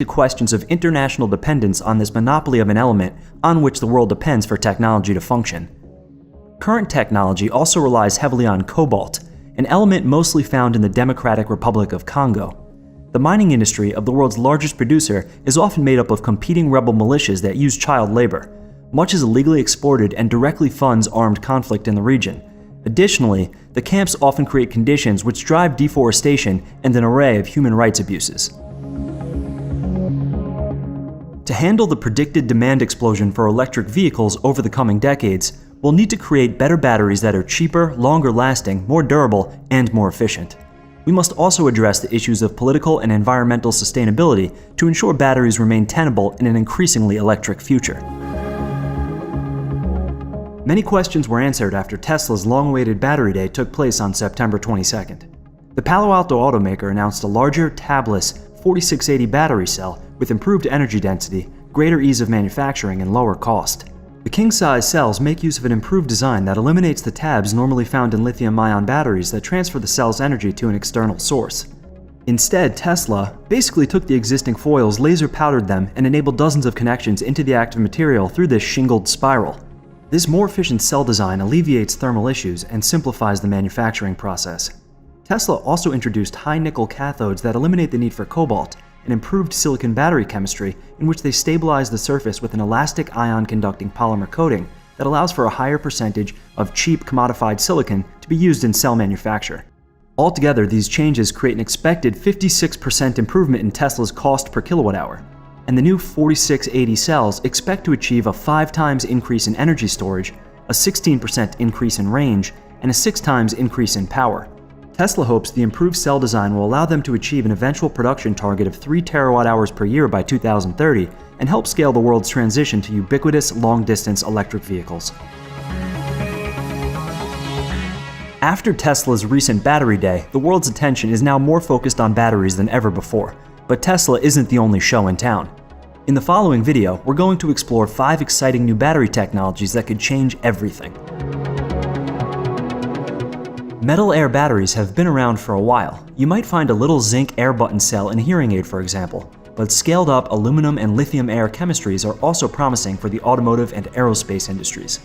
to questions of international dependence on this monopoly of an element on which the world depends for technology to function. Current technology also relies heavily on cobalt, an element mostly found in the Democratic Republic of Congo. The mining industry of the world's largest producer is often made up of competing rebel militias that use child labor. Much is illegally exported and directly funds armed conflict in the region. Additionally, the camps often create conditions which drive deforestation and an array of human rights abuses. To handle the predicted demand explosion for electric vehicles over the coming decades, we'll need to create better batteries that are cheaper, longer lasting, more durable, and more efficient. We must also address the issues of political and environmental sustainability to ensure batteries remain tenable in an increasingly electric future. Many questions were answered after Tesla's long-awaited Battery Day took place on September 22nd. The Palo Alto automaker announced a larger, tabless 4680 battery cell with improved energy density, greater ease of manufacturing, and lower cost. The king-size cells make use of an improved design that eliminates the tabs normally found in lithium-ion batteries that transfer the cell's energy to an external source. Instead, Tesla basically took the existing foils, laser-powdered them, and enabled dozens of connections into the active material through this shingled spiral. This more efficient cell design alleviates thermal issues and simplifies the manufacturing process. Tesla also introduced high-nickel cathodes that eliminate the need for cobalt, and improved silicon battery chemistry in which they stabilize the surface with an elastic ion-conducting polymer coating that allows for a higher percentage of cheap commodified silicon to be used in cell manufacture. Altogether, these changes create an expected 56% improvement in Tesla's cost per kilowatt-hour, and the new 4680 cells expect to achieve a 5 times increase in energy storage, a 16% increase in range, and a 6 times increase in power. Tesla hopes the improved cell design will allow them to achieve an eventual production target of 3 terawatt-hours per year by 2030 and help scale the world's transition to ubiquitous long-distance electric vehicles. After Tesla's recent Battery Day, the world's attention is now more focused on batteries than ever before, but Tesla isn't the only show in town. In the following video, we're going to explore 5 exciting new battery technologies that could change everything. Metal air batteries have been around for a while. You might find a little zinc air button cell in a hearing aid, for example, but scaled-up aluminum and lithium air chemistries are also promising for the automotive and aerospace industries.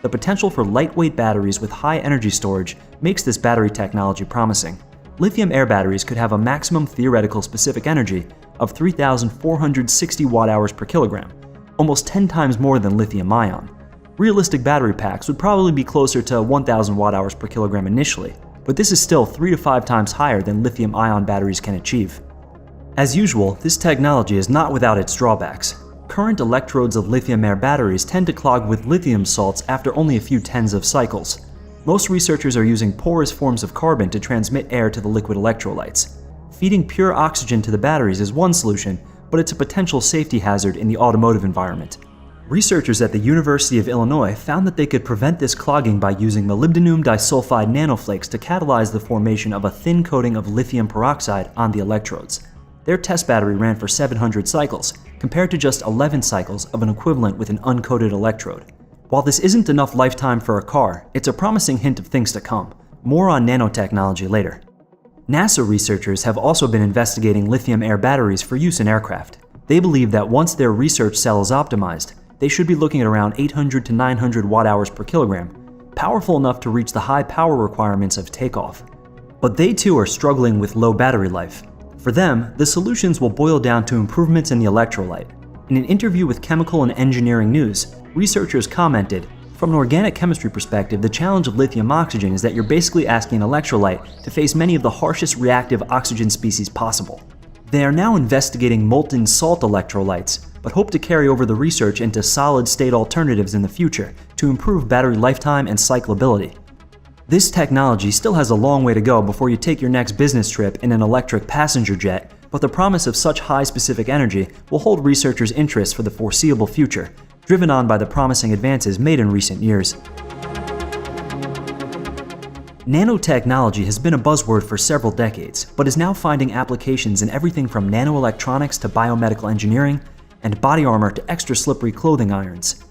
The potential for lightweight batteries with high energy storage makes this battery technology promising. Lithium air batteries could have a maximum theoretical specific energy of 3,460 watt-hours per kilogram, almost 10 times more than lithium-ion. Realistic battery packs would probably be closer to 1,000 watt-hours per kilogram initially, but this is still 3 to 5 times higher than lithium-ion batteries can achieve. As usual, this technology is not without its drawbacks. Current electrodes of lithium-air batteries tend to clog with lithium salts after only a few tens of cycles. Most researchers are using porous forms of carbon to transmit air to the liquid electrolytes. Feeding pure oxygen to the batteries is one solution, but it's a potential safety hazard in the automotive environment. Researchers at the University of Illinois found that they could prevent this clogging by using molybdenum disulfide nanoflakes to catalyze the formation of a thin coating of lithium peroxide on the electrodes. Their test battery ran for 700 cycles, compared to just 11 cycles of an equivalent with an uncoated electrode. While this isn't enough lifetime for a car, it's a promising hint of things to come. More on nanotechnology later. NASA researchers have also been investigating lithium-air batteries for use in aircraft. They believe that once their research cell is optimized, they should be looking at around 800 to 900 watt-hours per kilogram, powerful enough to reach the high power requirements of takeoff. But they too are struggling with low battery life. For them, the solutions will boil down to improvements in the electrolyte. In an interview with Chemical and Engineering News, researchers commented, "From an organic chemistry perspective, the challenge of lithium oxygen is that you're basically asking an electrolyte to face many of the harshest reactive oxygen species possible." They are now investigating molten salt electrolytes, but hope to carry over the research into solid-state alternatives in the future to improve battery lifetime and cyclability. This technology still has a long way to go before you take your next business trip in an electric passenger jet, but the promise of such high specific energy will hold researchers' interest for the foreseeable future, driven on by the promising advances made in recent years. Nanotechnology has been a buzzword for several decades, but is now finding applications in everything from nanoelectronics to biomedical engineering, and body armor to extra slippery clothing irons.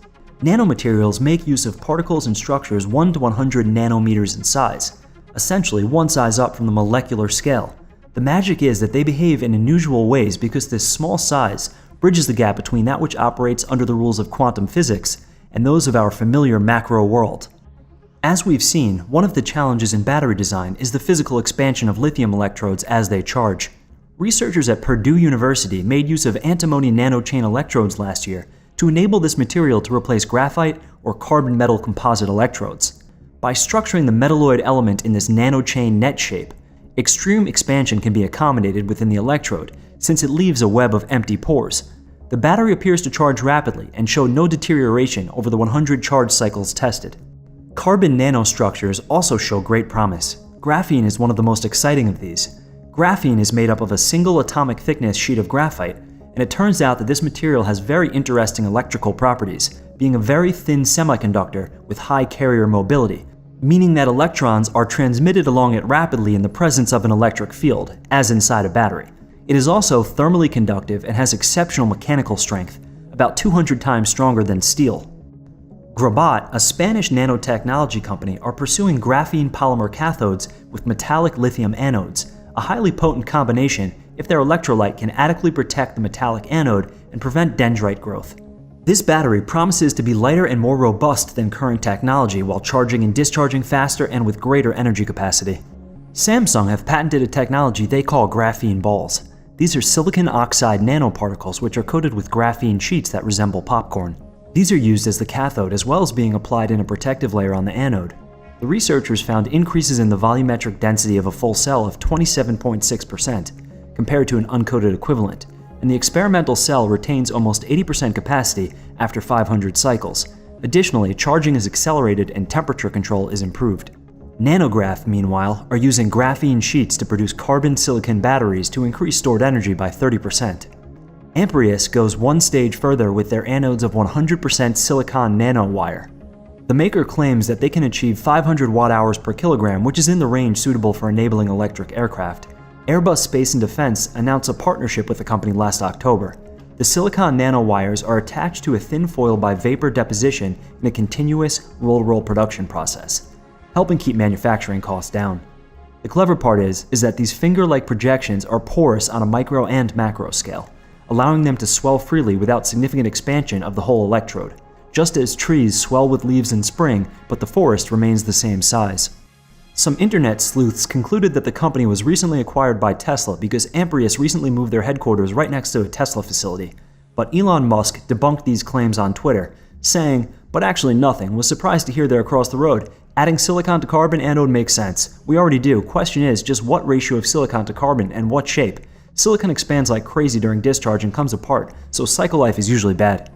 Nanomaterials make use of particles and structures 1 to 100 nanometers in size, essentially one size up from the molecular scale. The magic is that they behave in unusual ways because this small size bridges the gap between that which operates under the rules of quantum physics and those of our familiar macro world. As we've seen, one of the challenges in battery design is the physical expansion of lithium electrodes as they charge. Researchers at Purdue University made use of antimony nanochain electrodes last year to enable this material to replace graphite or carbon metal composite electrodes. By structuring the metalloid element in this nanochain net shape, extreme expansion can be accommodated within the electrode since it leaves a web of empty pores. The battery appears to charge rapidly and show no deterioration over the 100 charge cycles tested. Carbon nanostructures also show great promise. Graphene is one of the most exciting of these. Graphene is made up of a single atomic thickness sheet of graphite, and it turns out that this material has very interesting electrical properties, being a very thin semiconductor with high carrier mobility, meaning that electrons are transmitted along it rapidly in the presence of an electric field, as inside a battery. It is also thermally conductive and has exceptional mechanical strength, about 200 times stronger than steel. Grabat, a Spanish nanotechnology company, are pursuing graphene polymer cathodes with metallic lithium anodes, a highly potent combination if their electrolyte can adequately protect the metallic anode and prevent dendrite growth. This battery promises to be lighter and more robust than current technology while charging and discharging faster and with greater energy capacity. Samsung have patented a technology they call graphene balls. These are silicon oxide nanoparticles which are coated with graphene sheets that resemble popcorn. These are used as the cathode as well as being applied in a protective layer on the anode. The researchers found increases in the volumetric density of a full cell of 27.6% compared to an uncoated equivalent, and the experimental cell retains almost 80% capacity after 500 cycles. Additionally, charging is accelerated and temperature control is improved. Nanograph, meanwhile, are using graphene sheets to produce carbon-silicon batteries to increase stored energy by 30%. Amprius goes one stage further with their anodes of 100% silicon nanowire. The maker claims that they can achieve 500 watt-hours per kilogram, which is in the range suitable for enabling electric aircraft. Airbus Space and Defense announced a partnership with the company last October. The silicon nanowires are attached to a thin foil by vapor deposition in a continuous roll-to-roll production process, helping keep manufacturing costs down. The clever part is that these finger-like projections are porous on a micro and macro scale, allowing them to swell freely without significant expansion of the whole electrode, just as trees swell with leaves in spring, but the forest remains the same size. Some internet sleuths concluded that the company was recently acquired by Tesla because Amprius recently moved their headquarters right next to a Tesla facility. But Elon Musk debunked these claims on Twitter, saying, "But actually nothing, was surprised to hear they're across the road. Adding silicon to carbon anode makes sense. We already do. Question is just what ratio of silicon to carbon and what shape. Silicon expands like crazy during discharge and comes apart, so cycle life is usually bad."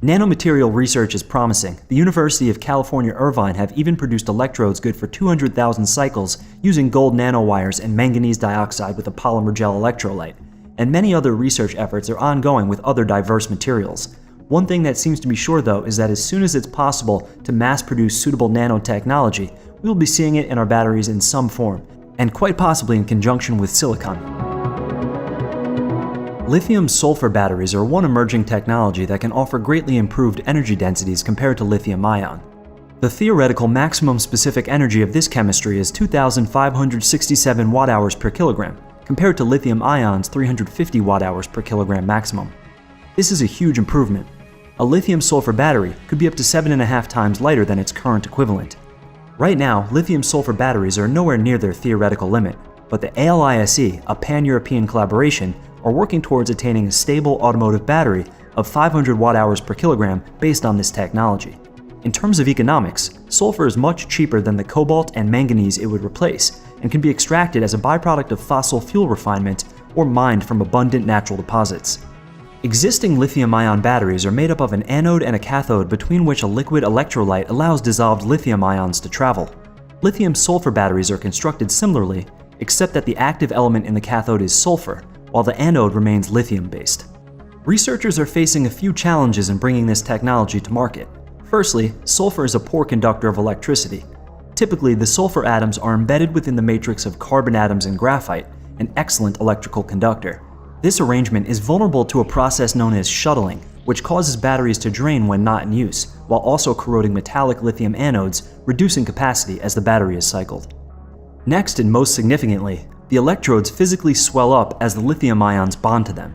Nanomaterial research is promising. The University of California, Irvine have even produced electrodes good for 200,000 cycles using gold nanowires and manganese dioxide with a polymer gel electrolyte. And many other research efforts are ongoing with other diverse materials. One thing that seems to be sure though is that as soon as it's possible to mass produce suitable nanotechnology, we will be seeing it in our batteries in some form, and quite possibly in conjunction with silicon. Lithium-sulfur batteries are one emerging technology that can offer greatly improved energy densities compared to lithium-ion. The theoretical maximum specific energy of this chemistry is 2,567 watt-hours per kilogram, compared to lithium-ion's 350 watt-hours per kilogram maximum. This is a huge improvement. A lithium-sulfur battery could be up to 7.5 times lighter than its current equivalent. Right now, lithium-sulfur batteries are nowhere near their theoretical limit, but the ALISE, a pan-European collaboration, are working towards attaining a stable automotive battery of 500 watt-hours per kilogram based on this technology. In terms of economics, sulfur is much cheaper than the cobalt and manganese it would replace, and can be extracted as a byproduct of fossil fuel refinement or mined from abundant natural deposits. Existing lithium-ion batteries are made up of an anode and a cathode between which a liquid electrolyte allows dissolved lithium ions to travel. Lithium-sulfur batteries are constructed similarly, except that the active element in the cathode is sulfur, while the anode remains lithium-based. Researchers are facing a few challenges in bringing this technology to market. Firstly, sulfur is a poor conductor of electricity. Typically, the sulfur atoms are embedded within the matrix of carbon atoms in graphite, an excellent electrical conductor. This arrangement is vulnerable to a process known as shuttling, which causes batteries to drain when not in use, while also corroding metallic lithium anodes, reducing capacity as the battery is cycled. Next, and most significantly, The electrodes physically swell up as the lithium ions bond to them.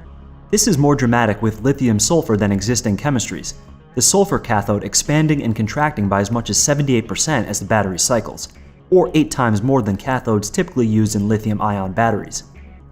This is more dramatic with lithium-sulfur than existing chemistries, the sulfur cathode expanding and contracting by as much as 78% as the battery cycles, or 8 times more than cathodes typically used in lithium-ion batteries.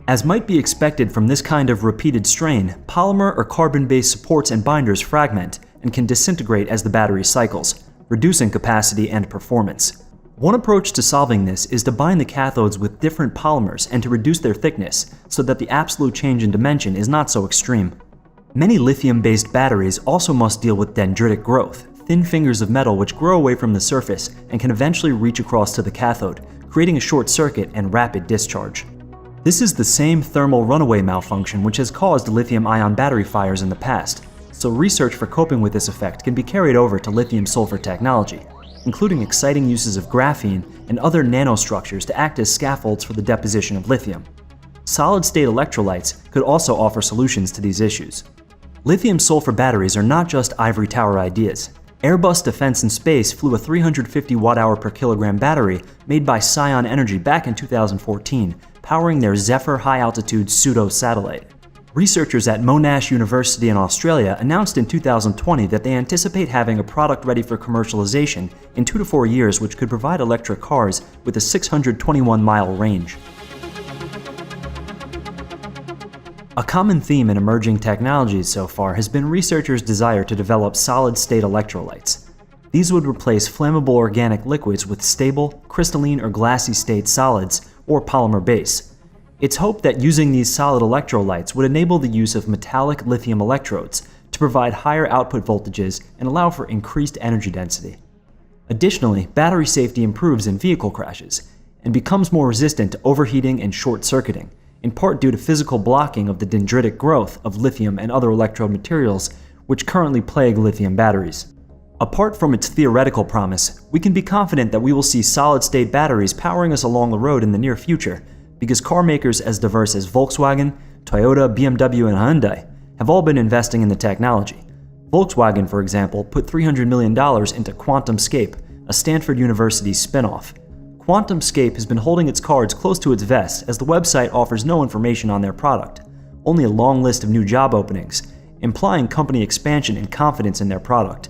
As might be expected from this kind of repeated strain, polymer or carbon-based supports and binders fragment and can disintegrate as the battery cycles, reducing capacity and performance. One approach to solving this is to bind the cathodes with different polymers and to reduce their thickness so that the absolute change in dimension is not so extreme. Many lithium-based batteries also must deal with dendritic growth, thin fingers of metal which grow away from the surface and can eventually reach across to the cathode, creating a short circuit and rapid discharge. This is the same thermal runaway malfunction which has caused lithium-ion battery fires in the past, so research for coping with this effect can be carried over to lithium-sulfur technology, including exciting uses of graphene and other nanostructures to act as scaffolds for the deposition of lithium. Solid-state electrolytes could also offer solutions to these issues. Lithium-sulfur batteries are not just ivory tower ideas. Airbus Defence and Space flew a 350 watt-hour per kilogram battery made by Scion Energy back in 2014, powering their Zephyr high-altitude pseudo-satellite. Researchers at Monash University in Australia announced in 2020 that they anticipate having a product ready for commercialization in 2 to 4 years which could provide electric cars with a 621-mile range. A common theme in emerging technologies so far has been researchers' desire to develop solid-state electrolytes. These would replace flammable organic liquids with stable, crystalline or glassy state solids or polymer base. It's hoped that using these solid electrolytes would enable the use of metallic lithium electrodes to provide higher output voltages and allow for increased energy density. Additionally, battery safety improves in vehicle crashes and becomes more resistant to overheating and short-circuiting, in part due to physical blocking of the dendritic growth of lithium and other electrode materials which currently plague lithium batteries. Apart from its theoretical promise, we can be confident that we will see solid-state batteries powering us along the road in the near future, because car makers as diverse as Volkswagen, Toyota, BMW, and Hyundai have all been investing in the technology. Volkswagen, for example, put $300 million into QuantumScape, a Stanford University spin-off. QuantumScape has been holding its cards close to its vest as the website offers no information on their product, only a long list of new job openings, implying company expansion and confidence in their product.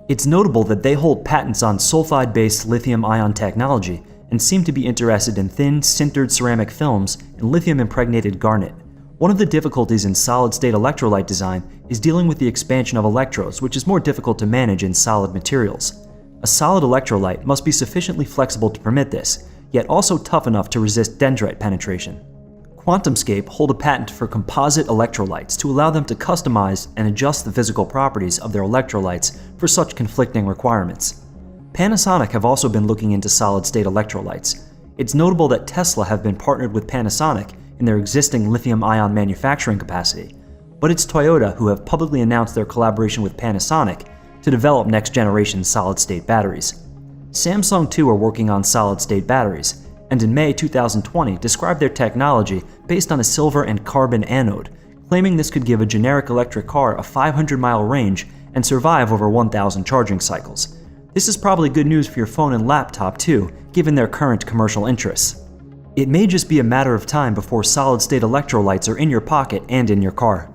It's notable that they hold patents on sulfide-based lithium-ion technology and seem to be interested in thin, sintered ceramic films and lithium-impregnated garnet. One of the difficulties in solid-state electrolyte design is dealing with the expansion of electrodes, which is more difficult to manage in solid materials. A solid electrolyte must be sufficiently flexible to permit this, yet also tough enough to resist dendrite penetration. QuantumScape hold a patent for composite electrolytes to allow them to customize and adjust the physical properties of their electrolytes for such conflicting requirements. Panasonic have also been looking into solid-state electrolytes. It's notable that Tesla have been partnered with Panasonic in their existing lithium-ion manufacturing capacity, but it's Toyota who have publicly announced their collaboration with Panasonic to develop next-generation solid-state batteries. Samsung too are working on solid-state batteries, and in May 2020 described their technology based on a silver and carbon anode, claiming this could give a generic electric car a 500-mile range and survive over 1,000 charging cycles. This is probably good news for your phone and laptop too, given their current commercial interests. It may just be a matter of time before solid-state electrolytes are in your pocket and in your car.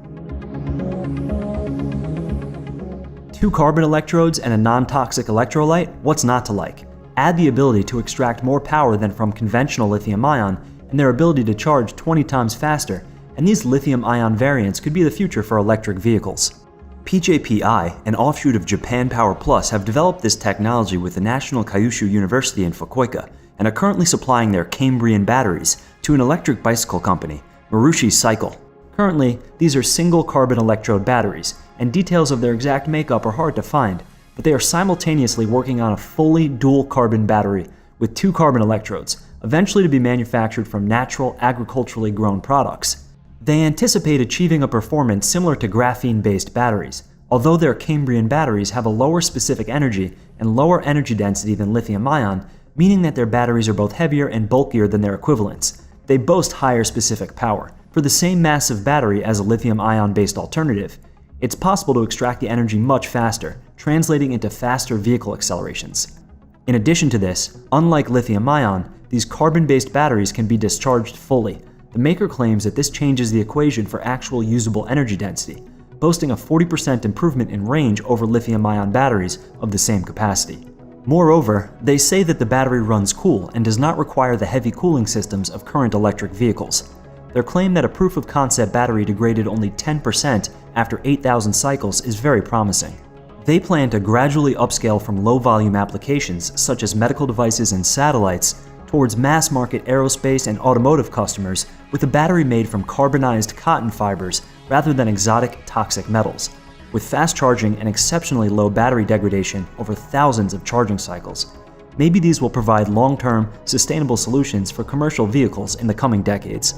2 carbon electrodes and a non-toxic electrolyte, what's not to like? Add the ability to extract more power than from conventional lithium-ion and their ability to charge 20 times faster, and these lithium-ion variants could be the future for electric vehicles. PJPI, an offshoot of Japan Power Plus, have developed this technology with the National Kyushu University in Fukuoka and are currently supplying their Cambrian batteries to an electric bicycle company, Marushi Cycle. Currently, these are single carbon electrode batteries, and details of their exact makeup are hard to find, but they are simultaneously working on a fully dual carbon battery with 2 carbon electrodes, eventually to be manufactured from natural, agriculturally grown products. They anticipate achieving a performance similar to graphene-based batteries, although their Cambrian batteries have a lower specific energy and lower energy density than lithium-ion, meaning that their batteries are both heavier and bulkier than their equivalents. They boast higher specific power. For the same massive battery as a lithium-ion-based alternative, it's possible to extract the energy much faster, translating into faster vehicle accelerations. In addition to this, unlike lithium-ion, these carbon-based batteries can be discharged fully. The maker claims that this changes the equation for actual usable energy density, boasting a 40% improvement in range over lithium-ion batteries of the same capacity. Moreover, they say that the battery runs cool and does not require the heavy cooling systems of current electric vehicles. Their claim that a proof-of-concept battery degraded only 10% after 8,000 cycles is very promising. They plan to gradually upscale from low-volume applications such as medical devices and satellites towards mass-market aerospace and automotive customers with a battery made from carbonized cotton fibers rather than exotic toxic metals, with fast charging and exceptionally low battery degradation over thousands of charging cycles. Maybe these will provide long-term, sustainable solutions for commercial vehicles in the coming decades.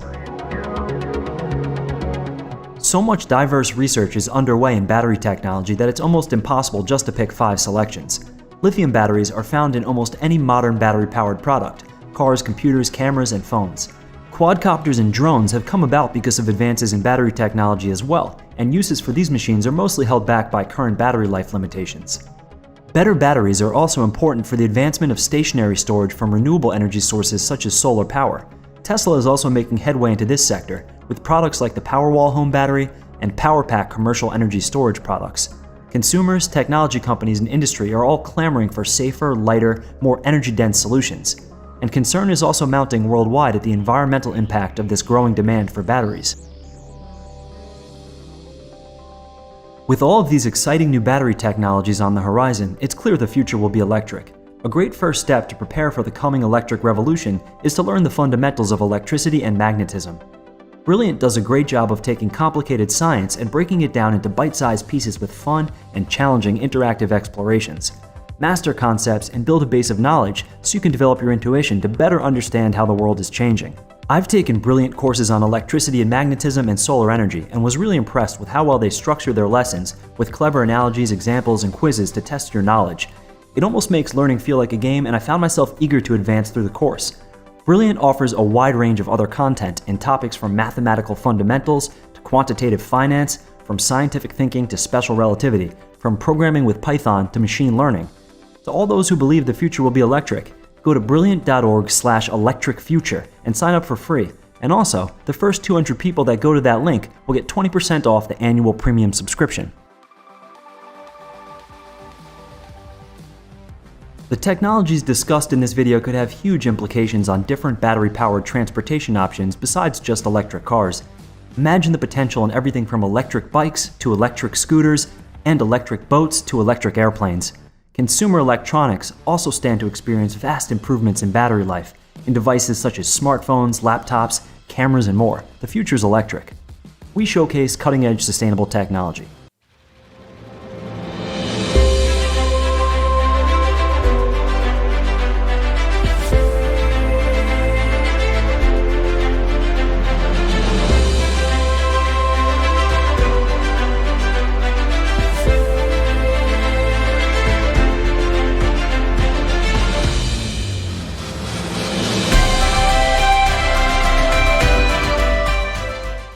So much diverse research is underway in battery technology that it's almost impossible just to pick 5 selections. Lithium batteries are found in almost any modern battery-powered product: cars, computers, cameras, and phones. Quadcopters and drones have come about because of advances in battery technology as well, and uses for these machines are mostly held back by current battery life limitations. Better batteries are also important for the advancement of stationary storage from renewable energy sources such as solar power. Tesla is also making headway into this sector, with products like the Powerwall home battery and PowerPack commercial energy storage products. Consumers, technology companies, and industry are all clamoring for safer, lighter, more energy-dense solutions. And concern is also mounting worldwide at the environmental impact of this growing demand for batteries. With all of these exciting new battery technologies on the horizon, it's clear the future will be electric. A great first step to prepare for the coming electric revolution is to learn the fundamentals of electricity and magnetism. Brilliant does a great job of taking complicated science and breaking it down into bite-sized pieces with fun and challenging interactive explorations. Master concepts and build a base of knowledge so you can develop your intuition to better understand how the world is changing. I've taken Brilliant courses on electricity and magnetism and solar energy and was really impressed with how well they structure their lessons with clever analogies, examples, and quizzes to test your knowledge. It almost makes learning feel like a game, and I found myself eager to advance through the course. Brilliant offers a wide range of other content in topics from mathematical fundamentals to quantitative finance, from scientific thinking to special relativity, from programming with Python to machine learning. To all those who believe the future will be electric, go to brilliant.org/electricfuture and sign up for free. And also, the first 200 people that go to that link will get 20% off the annual premium subscription. The technologies discussed in this video could have huge implications on different battery-powered transportation options besides just electric cars. Imagine the potential in everything from electric bikes to electric scooters and electric boats to electric airplanes. Consumer electronics also stand to experience vast improvements in battery life in devices such as smartphones, laptops, cameras, and more. The future's electric. We showcase cutting-edge sustainable technology.